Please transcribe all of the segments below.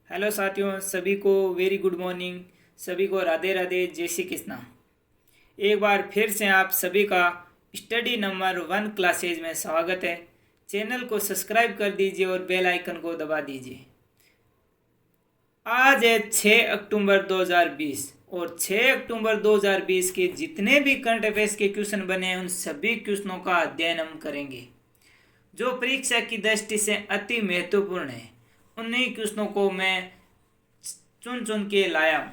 Hello साथियों, सभी को वेरी गुड मॉर्निंग। सभी को राधे राधे, जय श्री कृष्णा। एक बार फिर से आप सभी का स्टडी नंबर 1 क्लासेज में स्वागत है। चैनल को सब्सक्राइब कर दीजिए और बेल आइकन को दबा दीजिए। आज है 6 अक्टूबर 2020 और 6 अक्टूबर 2020 के जितने भी करंट अफेयर्स के क्वेश्चन बने हैं उन सभी क्वेश्चनों का अध्ययन हम करेंगे जो परीक्षा की दृष्टि से अति महत्वपूर्ण है। उन्हीं क्वेश्चनों को मैं चुन चुन के लाया हूँ।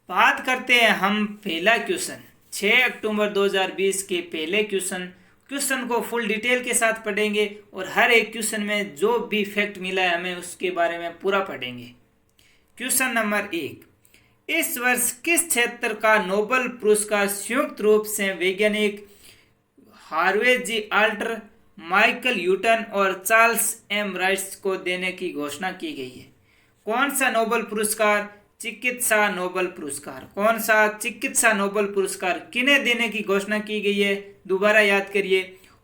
बात करते हैं हम पहला क्वेश्चन 6 अक्टूबर 2020 के पहले क्वेश्चन को फुल डिटेल के साथ पढ़ेंगे और हर एक क्वेश्चन में जो भी फैक्ट मिला है हमें उसके बारे में पूरा पढ़ेंगे। क्वेश्चन नंबर 1, इस वर्ष किस क्षेत्र का नोबेल पुरस्कार संयुक्त रूप से वैज्ञानिक हार्वे जी आल्टर, माइकल न्यूटन और चार्ल्स एम राइस को देने की घोषणा की गई है? कौन सा नोबेल पुरस्कार? चिकित्सा नोबेल पुरस्कार। कौन सा चिकित्सा नोबेल पुरस्कार किन्हें देने की घोषणा की गई है? दोबारा याद करिए,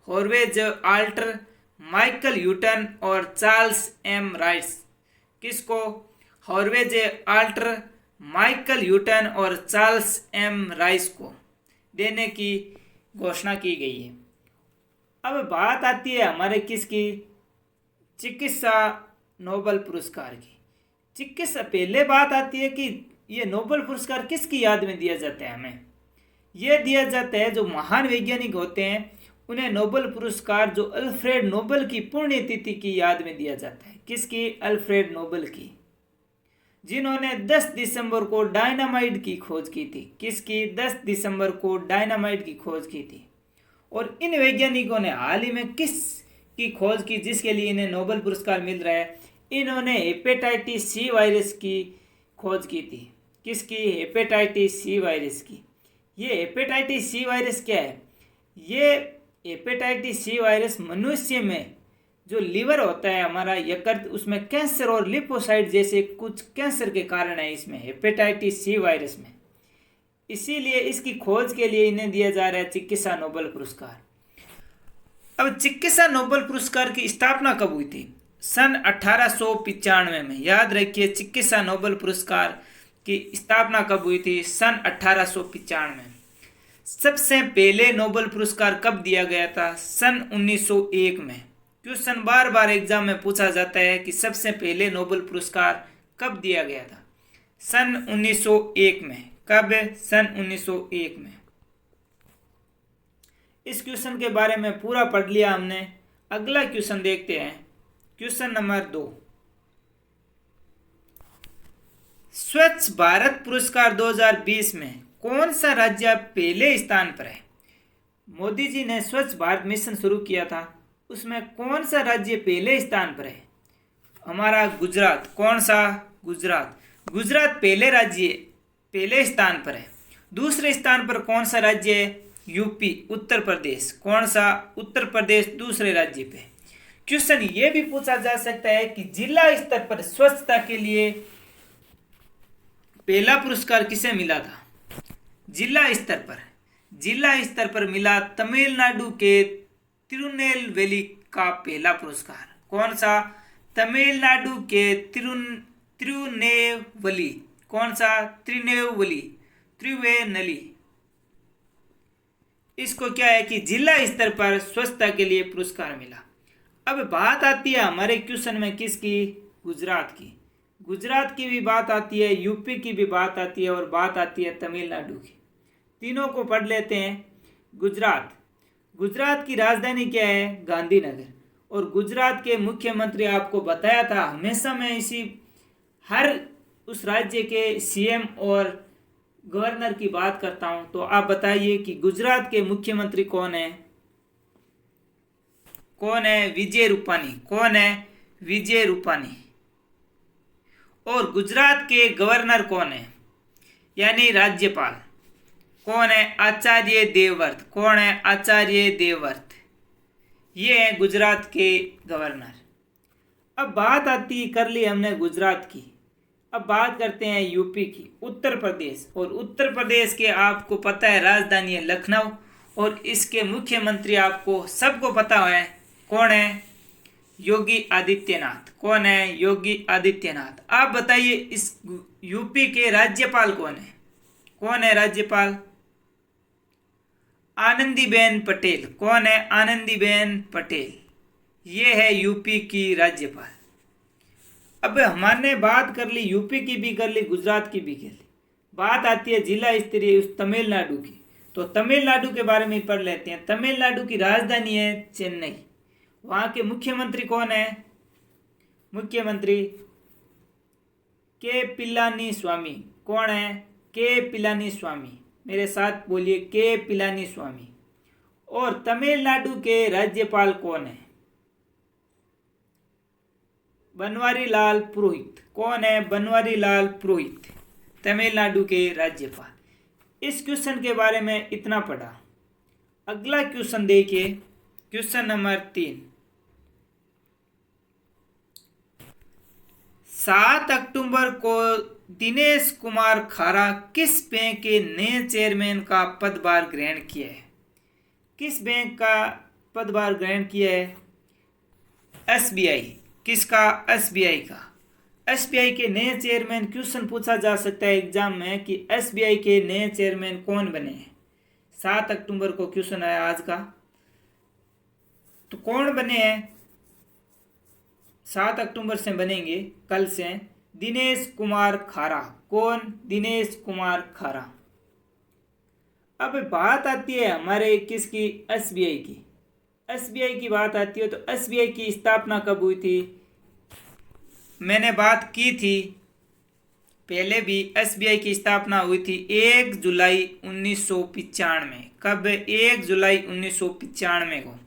हार्वे जी आल्टर, माइकल न्यूटन और चार्ल्स एम राइस। किसको? हार्वे जी आल्टर, माइकल न्यूटन और चार्ल्स एम राइस को देने की घोषणा की गई है। अब बात आती है हमारे किसकी? चिकित्सा नोबेल पुरस्कार की। चिकित्सा पहले बात आती है कि ये नोबेल पुरस्कार किसकी याद में दिया जाता है? हमें यह दिया जाता है जो महान वैज्ञानिक होते हैं उन्हें नोबेल पुरस्कार, जो अल्फ्रेड नोबेल की पुण्यतिथि की याद में दिया जाता है। किसकी? अल्फ्रेड नोबेल की, जिन्होंने 10 दिसंबर को डायनामाइट की खोज की थी। किसकी? 10 दिसंबर को डायनामाइट की खोज की थी। और इन वैज्ञानिकों ने हाल ही में किस की खोज की जिसके लिए इन्हें नोबेल पुरस्कार मिल रहा है? इन्होंने हेपेटाइटिस सी वायरस की खोज की थी। किसकी? हेपेटाइटिस सी वायरस की। ये हेपेटाइटिस सी वायरस क्या है? ये हेपेटाइटिस सी वायरस मनुष्य में जो लीवर होता है हमारा यकृत, उसमें कैंसर और लिपोसाइट जैसे कुछ कैंसर के कारण है इसमें, हेपेटाइटिस सी वायरस में। इसीलिए इसकी खोज के लिए इन्हें दिया जा रहा है चिकित्सा नोबेल पुरस्कार। अब चिकित्सा नोबेल पुरस्कार की स्थापना कब हुई थी? सन 1895 में। याद रखिए, चिकित्सा नोबेल पुरस्कार की स्थापना कब हुई थी? सन 1895 में। सबसे पहले नोबेल पुरस्कार कब दिया गया था? सन 1901 में। क्वेश्चन बार बार एग्जाम में पूछा जाता है कि सबसे पहले नोबेल पुरस्कार कब दिया गया था? सन 1901 में। कब? सन 1901 में। इस क्वेश्चन के बारे में पूरा पढ़ लिया हमने। अगला क्वेश्चन देखते हैं। क्वेश्चन नंबर 2, स्वच्छ भारत पुरस्कार 2020 में कौन सा राज्य पहले स्थान पर है? मोदी जी ने स्वच्छ भारत मिशन शुरू किया था, उसमें कौन सा राज्य पहले स्थान पर है? हमारा गुजरात। कौन सा? गुजरात। गुजरात पहले स्थान पर है। दूसरे स्थान पर कौन सा राज्य है? यूपी, उत्तर प्रदेश। कौन सा? उत्तर प्रदेश दूसरे राज्य पे। क्वेश्चन ये भी पूछा जा सकता है कि जिला स्तर पर स्वच्छता के लिए पहला पुरस्कार किसे मिला था? जिला स्तर पर मिला तमिलनाडु के तिरुनेलवेली का पहला पुरस्कार। कौन सा? तमिलनाडु के तिरुनेलवेली। कौन सा? त्रिवेनली। इसको क्या है कि जिला स्तर पर स्वच्छता के लिए पुरस्कार मिला। अब बात आती है हमारे क्वेश्चन में किसकी? गुजरात की। गुजरात की भी बात आती है, यूपी की भी बात आती है और बात आती है तमिलनाडु की। तीनों को पढ़ लेते हैं। गुजरात की राजधानी क्या है? गांधीनगर। और गुजरात के मुख्यमंत्री आपको बताया था, हमेशा मैं हर उस राज्य के सीएम और गवर्नर की बात करता हूं, तो आप बताइए कि गुजरात के मुख्यमंत्री कौन है? विजय रूपानी। कौन है? विजय रूपानी। और गुजरात के गवर्नर कौन है? यानी राज्यपाल। कौन है? आचार्य देवव्रत। कौन है? आचार्य देवव्रत। ये है गुजरात के गवर्नर। अब बात आती कर ली हमने गुजरात की। अब बात करते हैं यूपी की, उत्तर प्रदेश। और उत्तर प्रदेश के आपको पता है राजधानी है लखनऊ और इसके मुख्यमंत्री आपको सबको पता है। कौन है? योगी आदित्यनाथ। कौन है? योगी आदित्यनाथ। आप बताइए इस यूपी के राज्यपाल कौन है? कौन है राज्यपाल? आनंदीबेन पटेल। कौन है? आनंदीबेन पटेल। ये है यूपी की राज्यपाल। अब हमने बात कर ली यूपी की भी कर ली, गुजरात की भी कर ली। बात आती है जिला स्तरीय उस तमिलनाडु की। तो तमिलनाडु के बारे में पढ़ लेते हैं। तमिलनाडु की राजधानी है चेन्नई। वहाँ के मुख्यमंत्री कौन है? मुख्यमंत्री के पिलानी स्वामी। कौन है? के पिलानी स्वामी। मेरे साथ बोलिए, के पिलानी स्वामी। और तमिलनाडु के राज्यपाल कौन है? बनवारी लाल पुरोहित। कौन है? बनवारी लाल पुरोहित, तमिलनाडु के राज्यपाल। इस क्वेश्चन के बारे में इतना पढ़ा। अगला क्वेश्चन देखिए, क्वेश्चन नंबर 3। 7 अक्टूबर को दिनेश कुमार खारा किस बैंक के नए चेयरमैन का पदभार ग्रहण किया है? किस बैंक का पदभार ग्रहण किया है? एसबीआई। किसका? एसबीआई का। एसबीआई के नए चेयरमैन, क्वेश्चन पूछा जा सकता है एग्जाम में कि एसबीआई के नए चेयरमैन कौन बने हैं। 7 अक्टूबर को क्वेश्चन आया आज का। तो कौन बने हैं? 7 अक्टूबर से बनेंगे, कल से। दिनेश कुमार खारा। कौन? दिनेश कुमार खारा। अब बात आती है हमारे किसकी? एसबीआई की। एसबीआई की बात आती है तो एसबीआई की स्थापना कब हुई थी? मैंने बात की थी पहले भी। एसबीआई की स्थापना हुई थी 1 जुलाई 1995। कब? 1 जुलाई 1995 को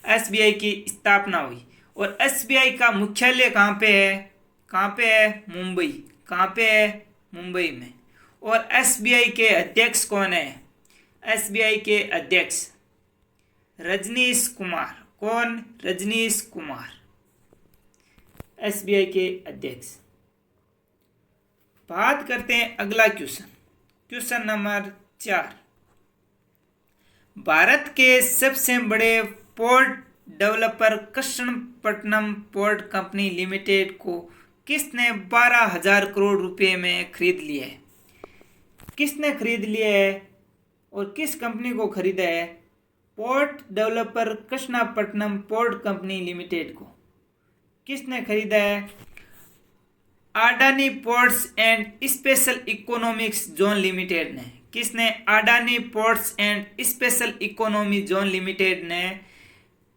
एसबीआई की स्थापना हुई। और एसबीआई का मुख्यालय कहाँ पे है? कहाँ पे है? मुंबई। कहाँ पे है? मुंबई में। और एसबीआई के अध्यक्ष कौन है? एसबीआई के अध्यक्ष रजनीश कुमार। कौन? रजनीश कुमार, एसबीआई के अध्यक्ष। बात करते हैं अगला क्वेश्चन, क्वेश्चन नंबर 4। भारत के सबसे बड़े port developer Krishnapatnam port company limited को किसने 12,000 करोड़ रुपए में खरीद लिया है? किसने खरीद लिया है और किस कंपनी को खरीदा है? Port developer Krishnapatnam port company limited को किसने खरीदा है? Adani ports and special economics zone limited ने। किसने? Adani ports and special economy zone limited ने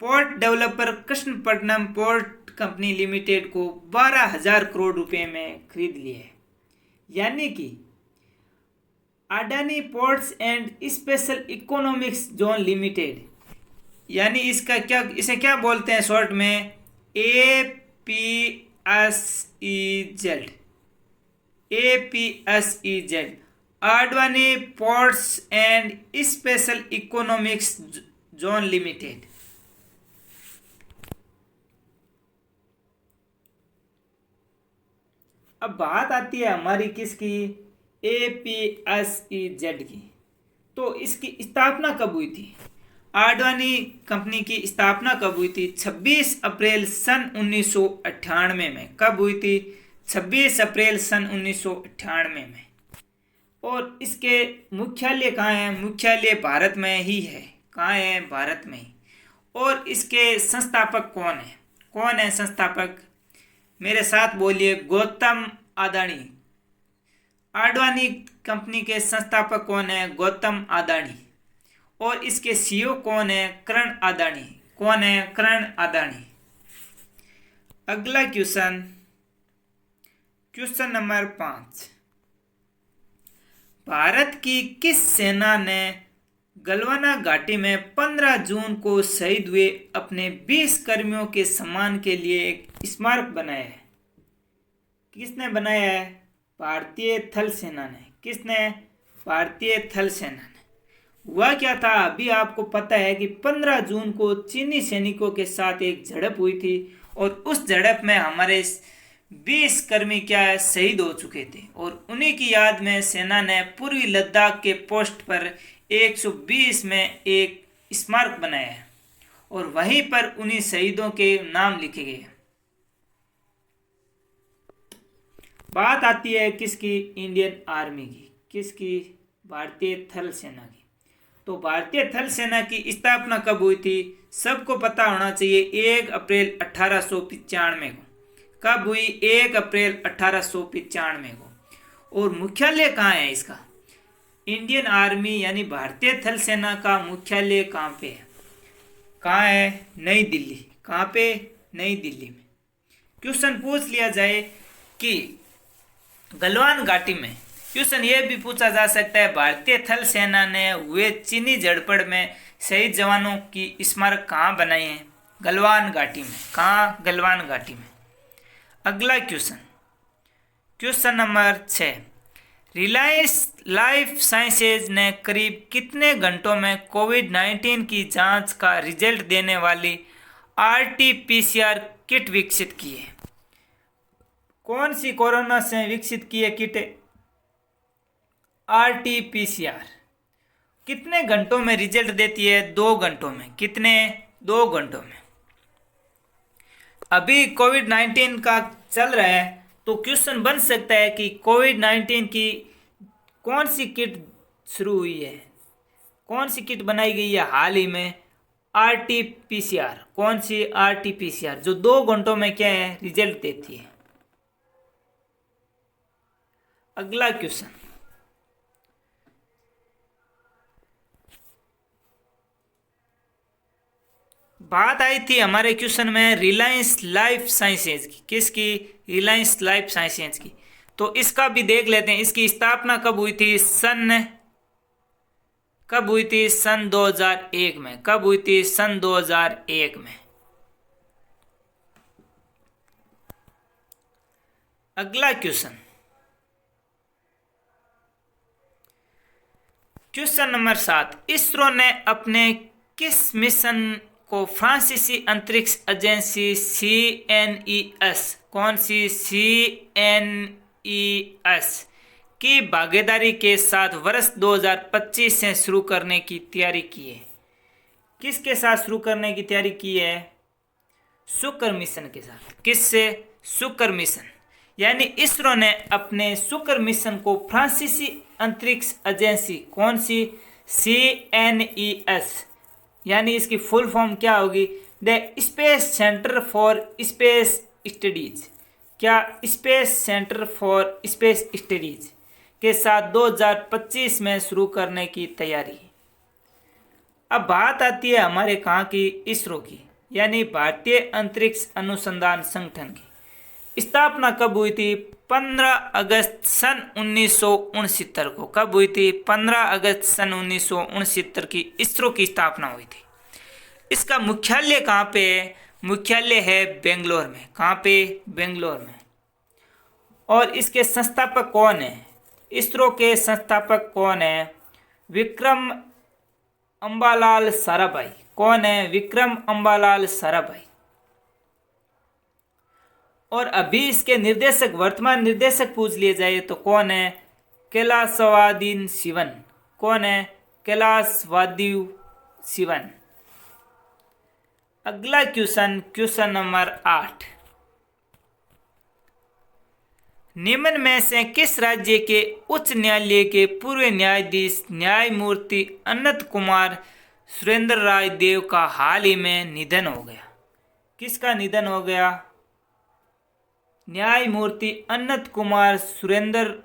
port developer Krishnapatnam port company limited को 12,000 करोड़ रुपए में खरीद लिया है। यानी कि Adani ports and special economics zone limited, यानी इसका क्या, इसे क्या बोलते हैं शॉर्ट में? APSEZ। APSEZ, Adani ports and special economics zone limited. अब बात आती है हमारी किसकी? APSEZ की। तो इसकी स्थापना कब हुई थी? अडानी कंपनी की स्थापना कब हुई थी? 26 अप्रैल सन 1998 में। कब हुई थी? 26 अप्रैल सन 1998 में। और इसके मुख्यालय कहाँ है? मुख्यालय भारत में ही है। कहाँ है? भारत में ही। और इसके संस्थापक कौन है? कौन है संस्थापक? मेरे साथ बोलिए, गौतम अडानी। अडानी कंपनी के संस्थापक कौन है? गौतम अडानी। और इसके सीईओ कौन है? करण अडानी। कौन है? करण अडानी। अगला क्वेश्चन, क्वेश्चन नंबर 5। भारत की किस सेना ने गलवाना घाटी में 15 जून को शहीद हुए अपने 20 कर्मियों के सम्मान के लिए एक स्मारक बनाया है? किसने बनाया है? भारतीय थल सेना ने। किसने? भारतीय थल सेना ने। हुआ क्या था, अभी आपको पता है कि 15 जून को चीनी सैनिकों के साथ एक झड़प हुई थी और उस झड़प में हमारे 20 कर्मी क्या है? शहीद हो चुके थे। और उन्हीं की याद में सेना ने पूर्वी लद्दाख के पोस्ट पर 120 में एक स्मारक बनाया है। और वहीं पर उन्हीं शहीदों के नाम लिखे गए। बात आती है किसकी? इंडियन आर्मी की। किसकी? भारतीय थल सेना की। तो भारतीय थल सेना की स्थापना कब हुई थी? सबको पता होना चाहिए, 1 अप्रैल 1895 को। कब हुई? 1 अप्रैल 1895 को। और मुख्यालय कहाँ है इसका? इंडियन आर्मी यानी भारतीय थल सेना का मुख्यालय कहाँ पे है? कहाँ है? नई दिल्ली। कहाँ पे? नई दिल्ली में। क्वेश्चन पूछ लिया जाए कि गलवान घाटी में, क्वेश्चन ये भी पूछा जा सकता है भारतीय थल सेना ने हुए चीनी झड़पड़ में शहीद जवानों की स्मारक कहाँ बनाए हैं? गलवान घाटी में। कहाँ? गलवान घाटी में। अगला question, question number 6, Reliance life sciences ने करीब कितने घंटों में कोविड-19 की जांच का रिजल्ट देने वाली RT-PCR किट विकसित की है? कौन सी कोरोना से विकसित की है किट? RT-PCR। कितने घंटों में रिजल्ट देती है? 2 घंटों में। कितने? 2 घंटों में। अभी कोविड-19 का चल रहा है, तो क्वेश्चन बन सकता है कि कोविड-19 की कौन सी किट शुरू हुई है, कौन सी किट बनाई गई है हाल ही में? RT-PCR। कौन सी? RT-PCR, जो 2 घंटों में क्या है? रिजल्ट देती है। अगला क्वेश्चन, बात आई थी हमारे क्वेश्चन में रिलायंस लाइफ साइंसेज की। किसकी? रिलायंस लाइफ साइंसेज की। तो इसका भी देख लेते हैं, इसकी स्थापना कब हुई थी? कब हुई थी? सन 2001 में। कब हुई थी? सन 2001 में। अगला क्वेश्चन, क्वेश्चन नंबर 7, इसरो ने अपने किस मिशन को फ्रांसीसी अंतरिक्ष एजेंसी CNES, कौन सी? CNES की भागीदारी के साथ वर्ष 2025 से शुरू करने की तैयारी की है? किसके साथ शुरू करने की तैयारी की है? शुक्र मिशन के साथ। किससे? शुक्र मिशन। यानी इसरो ने अपने शुक्र मिशन को फ्रांसीसी अंतरिक्ष एजेंसी, कौन सी? CNES, यानी इसकी फुल फॉर्म क्या होगी? The space centre for space studies. क्या? Space centre for space studies के साथ 2025 में शुरू करने की तैयारी। अब बात आती है हमारे कहाँ की? इसरो की, यानी भारतीय अंतरिक्ष अनुसंधान संगठन की। स्थापना कब हुई थी? 15 अगस्त सन 1969 को। कब हुई थी? 15 अगस्त सन 1969 की इसरो की स्थापना हुई थी। इसका मुख्यालय कहाँ पे है? मुख्यालय है बेंगलोर में। कहाँ पे? बेंगलोर में। और इसके संस्थापक कौन है? इसरो के संस्थापक कौन है? विक्रम अंबालाल साराभाई। कौन है? विक्रम अंबालाल साराभाई। और अभी इसके निर्देशक, वर्तमान निर्देशक पूछ लिए जाए तो कौन है? कैलाशवादीन शिवन। कौन है? कैलाशवादी शिवन। अगला क्वेश्चन, क्वेश्चन नंबर 8, निम्न में से किस राज्य के उच्च न्यायालय के पूर्व न्यायाधीश न्यायमूर्ति अनंत कुमार सुरेंद्र राय देव का हाल ही में निधन हो गया? किसका निधन हो गया? न्यायमूर्ति अनंत कुमार सुरेंद्र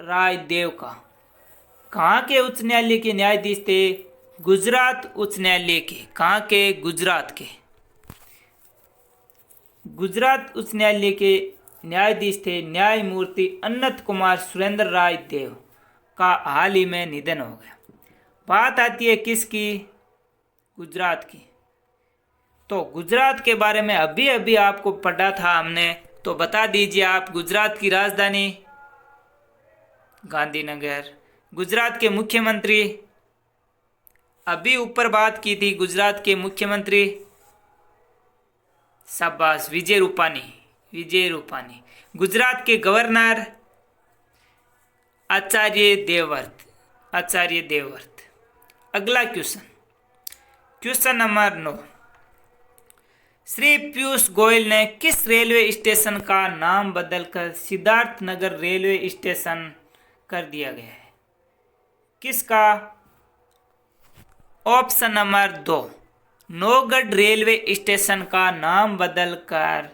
राय देव का। कहाँ के उच्च न्यायालय के न्यायाधीश थे? गुजरात उच्च न्यायालय के। कहाँ के? गुजरात के। गुजरात उच्च न्यायालय के न्यायाधीश थे न्यायमूर्ति अनंत कुमार सुरेंद्र राय देव का हाल ही में निधन हो गया। बात आती है किसकी? गुजरात की। तो गुजरात के बारे में अभी अभी आपको पढ़ा था हमने, तो बता दीजिए आप। गुजरात की राजधानी गांधीनगर। गुजरात के मुख्यमंत्री, अभी ऊपर बात की थी, गुजरात के मुख्यमंत्री, शाबाश, विजय रूपानी। विजय रूपानी। गुजरात के गवर्नर आचार्य देवव्रत। आचार्य देवव्रत। अगला question, question number 9, Shri Piyush Goyal ने किस रेलवे स्टेशन का नाम बदलकर सिद्धार्थनगर रेलवे स्टेशन कर दिया गया है? किसका? Option number 2, Naugarh railway station का नाम बदलकर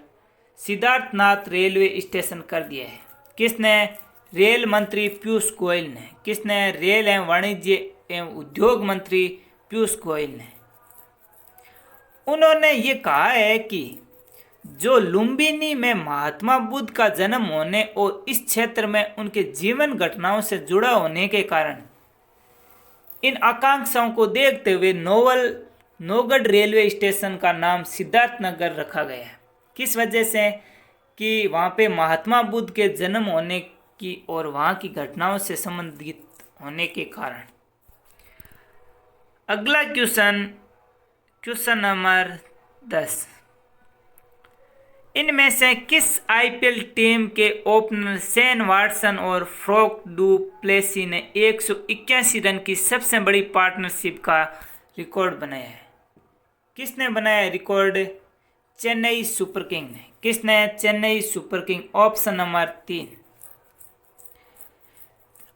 सिद्धार्थनाथ रेलवे स्टेशन कर दिया है। किसने? रेल मंत्री पीयूष गोयल ने। किसने? रेल एवं वाणिज्य एवं उद्योग मंत्री पीयूष गोयल ने। उन्होंने ये कहा है कि जो लुम्बिनी में महात्मा बुद्ध का जन्म होने और इस क्षेत्र में उनके जीवन घटनाओं से जुड़ा होने के कारण इन आकांक्षाओं को देखते हुए नौगढ़ रेलवे स्टेशन का नाम सिद्धार्थनगर रखा गया है। किस वजह से? कि वहाँ पे महात्मा बुद्ध के जन्म होने की और वहाँ की घटनाओं से संबंधित होने के कारण। अगला क्वेश्चन नंबर 10, इनमें से किस आईपीएल टीम के ओपनर शेन वॉटसन और फ्रैंक डू प्लेसी ने 181 रन की सबसे बड़ी पार्टनरशिप का रिकॉर्ड बनाया है? किसने बनाया रिकॉर्ड? चेन्नई सुपर किंग ने। किसने? Chennai super king. Option number 3।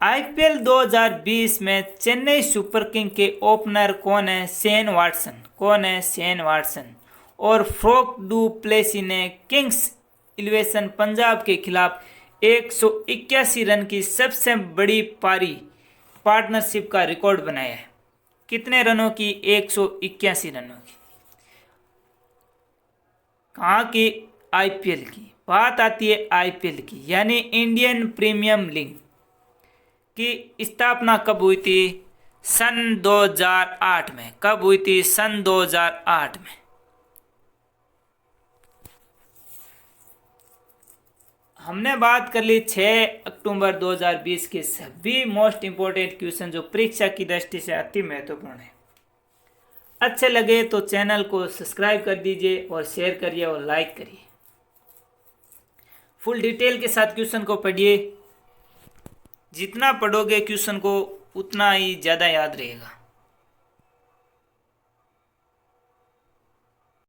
IPL 2020 में चेन्नई सुपर किंग के ओपनर कौन है? Shane Watson. कौन है? Shane Watson. और फ्रैंक डू प्लेसी ने किंग्स 11 पंजाब के खिलाफ 181 रन की सबसे बड़ी पार्टनरशिप का रिकॉर्ड बनाया है। कितने रनों की? 181 रनों की। कहाँ की? आईपीएल की। बात आती है आईपीएल की, यानी इंडियन प्रीमियम लीग की स्थापना कब हुई थी? सन 2008 में। कब हुई थी? सन 2008 में। हमने बात कर ली 6 अक्टूबर 2020 के सभी मोस्ट इम्पोर्टेंट क्वेश्चन जो परीक्षा की दृष्टि से अति महत्वपूर्ण है। अच्छे लगे तो चैनल को सब्सक्राइब कर दीजिए और शेयर करिए और लाइक करिए। फुल डिटेल के साथ क्वेश्चन को पढ़िए। जितना पढ़ोगे क्वेश्चन को उतना ही ज़्यादा याद रहेगा।